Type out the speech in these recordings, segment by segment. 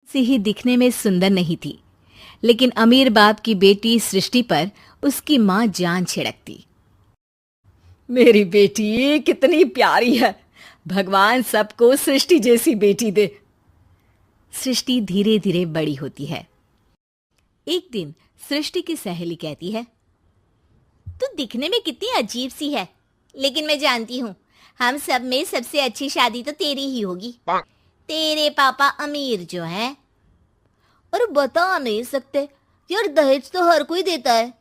से ही दिखने में सुंदर नहीं थी, लेकिन अमीर बाप की बेटी सृष्टि पर उसकी माँ जान छिड़कती। मेरी बेटी कितनी प्यारी है, भगवान सबको सृष्टि जैसी बेटी दे। सृष्टि धीरे धीरे बड़ी होती है। एक दिन सृष्टि की सहेली कहती है, तू दिखने में कितनी अजीब सी है, लेकिन मैं जानती हूँ हम सब में सबसे अच्छी शादी तो तेरी ही होगी। तेरे पापा अमीर जो हैं। और बता नहीं सकते यार, दहेज तो हर कोई देता है,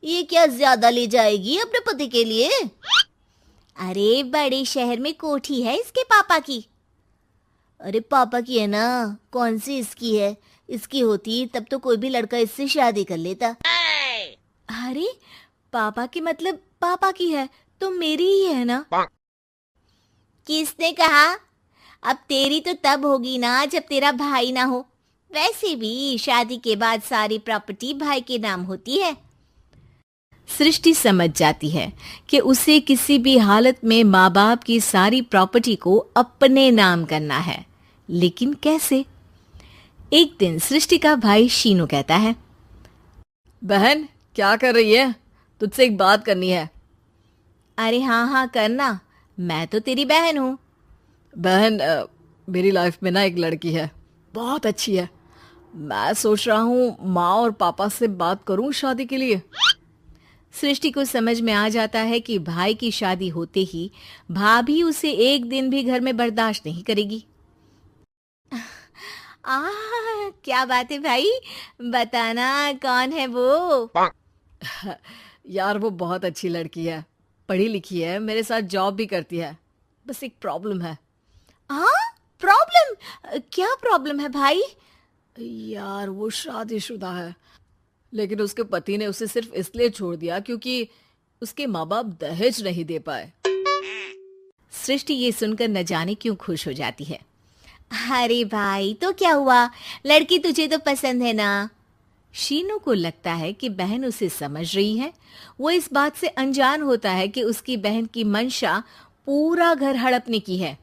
ये क्या ज्यादा ले जाएगी अपने पति के लिए? अरे बड़े शहर में कोठी है इसके पापा की। अरे पापा की है ना, कौन सी इसकी है? इसकी होती तब तो कोई भी लड़का इससे शादी कर लेता। अरे पापा की मतलब पापा की है तो मेरी ही है ना? किसने कहा? अब तेरी तो तब होगी ना जब तेरा भाई ना हो। वैसे भी शादी के बाद सारी प्रॉपर्टी भाई के नाम होती है। सृष्टि समझ जाती है कि उसे किसी भी हालत में माँ बाप की सारी प्रॉपर्टी को अपने नाम करना है, लेकिन कैसे? एक दिन सृष्टि का भाई शीनू कहता है, बहन क्या कर रही है? तुझसे एक बात करनी है। अरे हाँ हाँ करना, मैं तो तेरी बहन हूँ। बहन मेरी लाइफ में ना एक लड़की है, बहुत अच्छी है। मैं सोच रहा हूँ माँ और पापा से बात करूँ शादी के लिए। सृष्टि को समझ में आ जाता है कि भाई की शादी होते ही भाभी उसे एक दिन भी घर में बर्दाश्त नहीं करेगी। क्या बात है भाई, बताना कौन है वो? यार वो बहुत अच्छी लड़की है, पढ़ी लिखी है, मेरे साथ जॉब भी करती है। बस एक प्रॉब्लम है। हाँ प्रॉब्लम? क्या प्रॉब्लम है भाई? यार वो शादीशुदा है, लेकिन उसके पति ने उसे सिर्फ इसलिए छोड़ दिया क्योंकि उसके माँ बाप दहेज नहीं दे पाए। सृष्टि ये सुनकर न जाने क्यों खुश हो जाती है। अरे भाई तो क्या हुआ, लड़की तुझे तो पसंद है ना? शीनू को लगता है कि बहन उसे समझ रही है। वो इस बात से अनजान होता है कि उसकी बहन की मंशा पूरा घर हड़पने की है।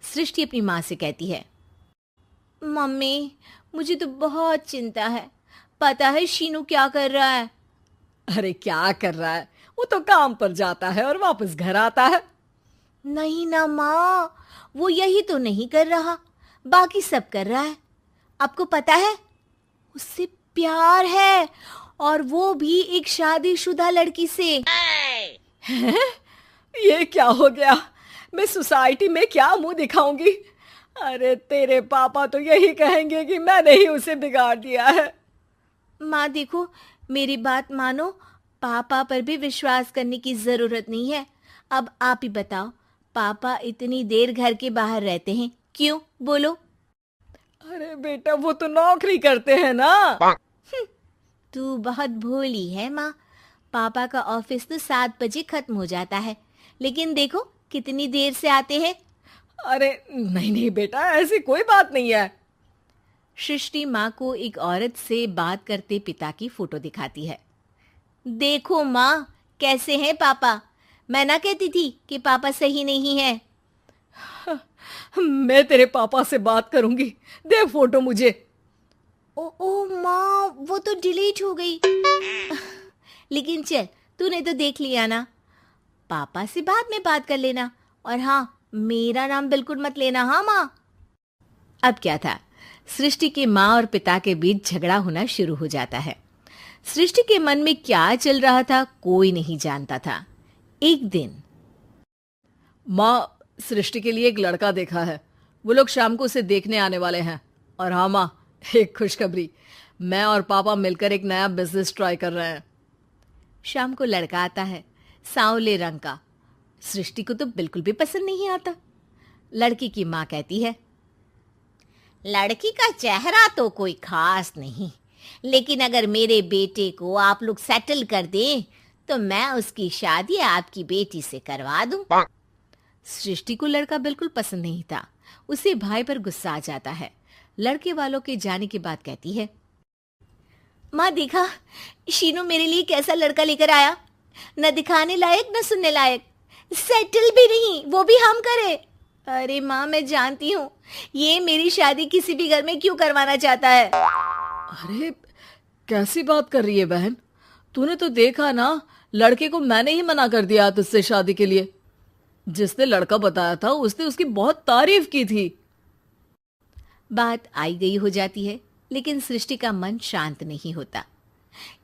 सृष्टि अपनी माँ से कहती है, मम्मी मुझे तो बहुत चिंता है। पता है शीनू क्या कर रहा है? अरे क्या कर रहा है? वो तो काम पर जाता है और वापस घर आता है। नहीं ना माँ, वो यही तो नहीं कर रहा, बाकी सब कर रहा है। आपको पता है उससे प्यार है, और वो भी एक शादीशुदा लड़की से। हैं? ये क्या हो गया? मैं सोसाइटी में क्या मुंह दिखाऊंगी? अरे तेरे पापा तो यही कहेंगे कि मैंने ही उसे बिगाड़ दिया है। माँ देखो, मेरी बात मानो, पापा पर भी विश्वास करने की जरूरत नहीं है। अब आप ही बताओ, पापा इतनी देर घर के बाहर रहते हैं क्यों? बोलो। अरे बेटा वो तो नौकरी करते हैं ना। तू बहुत भोली है माँ। पापा का ऑफिस तो 7 बजे खत्म हो जाता है, लेकिन देखो कितनी देर से आते हैं। अरे नहीं नहीं बेटा, ऐसी कोई बात नहीं है। सृष्टि माँ को एक औरत से बात करते पिता की फोटो दिखाती है। देखो माँ कैसे हैं पापा। मैं ना कहती थी कि पापा सही नहीं है। मैं तेरे पापा से बात करूंगी, दे फोटो मुझे। ओ माँ, वो तो डिलीट हो गई। लेकिन चल, तूने तो देख लिया ना। पापा से बाद में बात कर लेना, और हाँ मेरा नाम बिल्कुल मत लेना। हाँ माँ। अब क्या था, सृष्टि के माँ और पिता के बीच झगड़ा होना शुरू हो जाता है। सृष्टि के मन में क्या चल रहा था कोई नहीं जानता था। एक दिन, माँ सृष्टि के लिए एक लड़का देखा है, वो लोग शाम को उसे देखने आने वाले हैं। और हाँ माँ, एक खुशखबरी, मैं और पापा मिलकर एक नया बिजनेस ट्राई कर रहे हैं। शाम को लड़का आता है, सांवले रंग का। सृष्टि को तो बिल्कुल भी पसंद नहीं आता। लड़की की माँ कहती है, लड़की का चेहरा तो कोई खास नहीं, लेकिन अगर मेरे बेटे को आप लोग सेटल कर दें तो मैं उसकी शादी आपकी बेटी से करवा दूं। सृष्टि को लड़का बिल्कुल पसंद नहीं था। उसे भाई पर गुस्सा आ जाता है। लड़के वालों के जाने के बाद कहती है, माँ देखा शीनू मेरे लिए कैसा लड़का लेकर आया, न दिखाने लायक न सुनने लायक, सेटल भी नहीं, वो भी हम करे। अरे माँ, मैं जानती हूँ ये मेरी शादी किसी भी घर में क्यों करवाना चाहता है। अरे कैसी बात कर रही है बहन? तूने तो देखा ना, लड़के को मैंने ही मना कर दिया तुझसे शादी के लिए। जिसने लड़का बताया था उसने उसकी बहुत तारीफ की थी। बात आई गई हो जाती है, लेकिन सृष्टि का मन शांत नहीं होता।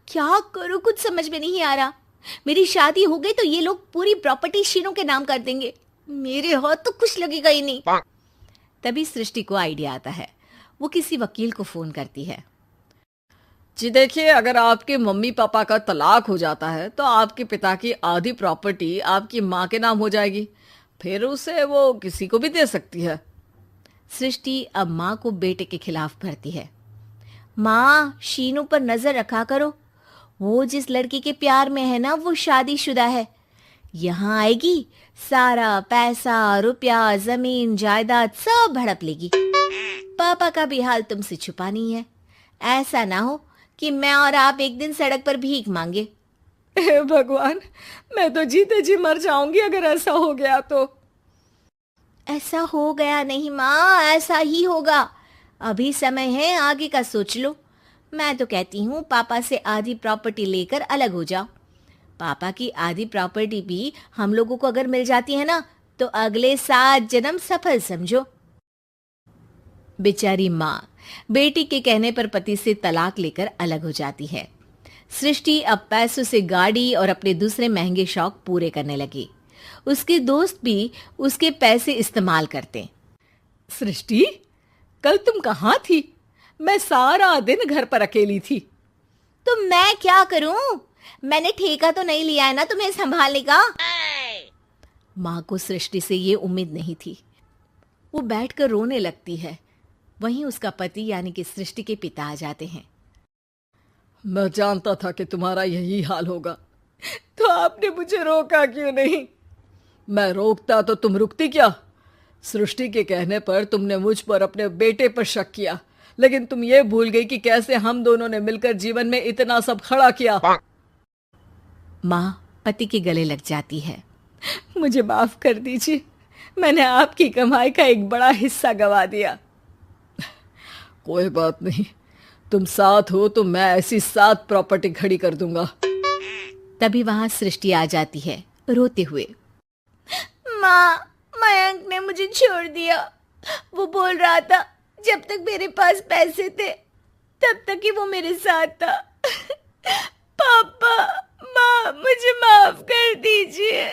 क्या करूँ, कुछ समझ में नहीं आ रहा। मेरी शादी हो गई तो ये लोग पूरी प्रॉपर्टी शीनू के नाम कर देंगे। मेरे हाथ तो कुछ लगेगा ही नहीं। तभी सृष्टि को आइडिया आता है। वो किसी वकील को फोन करती है। जी देखिए, अगर आपके मम्मी पापा का तलाक हो जाता है तो आपके पिता की आधी प्रॉपर्टी आपकी माँ के नाम हो जाएगी। फिर उसे वो किसी को भी दे सकती है। सृष्टि अब माँ को बेटे के खिलाफ भरती है। माँ, शीनू पर नजर रखा करो। वो जिस लड़की के प्यार में है ना, वो शादीशुदा है। यहाँ आएगी, सारा पैसा, रुपया, जमीन, जायदाद सब हड़प लेगी। पापा का भी हाल तुमसे छुपा नहीं है। ऐसा ना हो कि मैं और आप एक दिन सड़क पर भीख मांगे। हे भगवान, मैं तो जीते जी मर जाऊंगी अगर ऐसा हो गया तो। ऐसा हो गया नहीं माँ, ऐसा ही होगा। अभी समय है, आगे का सोच लो। मैं तो कहती हूँ पापा से आधी प्रॉपर्टी लेकर अलग हो जाओ। पापा की आधी प्रॉपर्टी भी हम लोगों को अगर मिल जाती है ना, तो अगले 7 जन्म सफल समझो। बेचारी माँ बेटी के कहने पर पति से तलाक लेकर अलग हो जाती है। सृष्टि अब पैसों से गाड़ी और अपने दूसरे महंगे शौक पूरे करने लगी। उसके दोस्त भी उसके पैसे इस्तेमाल करते। सृष्टि, कल तुम कहाँ थी? मैं सारा दिन घर पर अकेली थी। तो मैं क्या करूं? मैंने ठेका तो नहीं लिया है ना तुम्हें संभालने का। माँ को सृष्टि से ये उम्मीद नहीं थी। वो बैठकर रोने लगती है। वहीं उसका पति यानी कि सृष्टि के पिता आ जाते हैं। मैं जानता था कि तुम्हारा यही हाल होगा, तो आपने मुझे रोका क्यों नहीं? मैं रोकता तो तुम रुकती क्या? सृष्टि के कहने पर तुमने मुझ पर, अपने बेटे पर शक किया, लेकिन तुम ये भूल गई कि कैसे हम दोनों ने मिलकर जीवन में इतना सब खड़ा किया। माँ पति के गले लग जाती है। मुझे माफ कर दीजिए, मैंने आपकी कमाई का एक बड़ा हिस्सा गवा दिया। कोई बात नहीं, तुम साथ हो तो मैं ऐसी 7 प्रॉपर्टी खड़ी कर दूंगा। तभी वहां सृष्टि आ जाती है रोते हुए। माँ, मयंक ने मुझे छोड़ दिया। वो बोल रहा था जब तक मेरे पास पैसे थे तब तक ही वो मेरे साथ था। पापा, माँ, मुझे माफ कर दीजिए।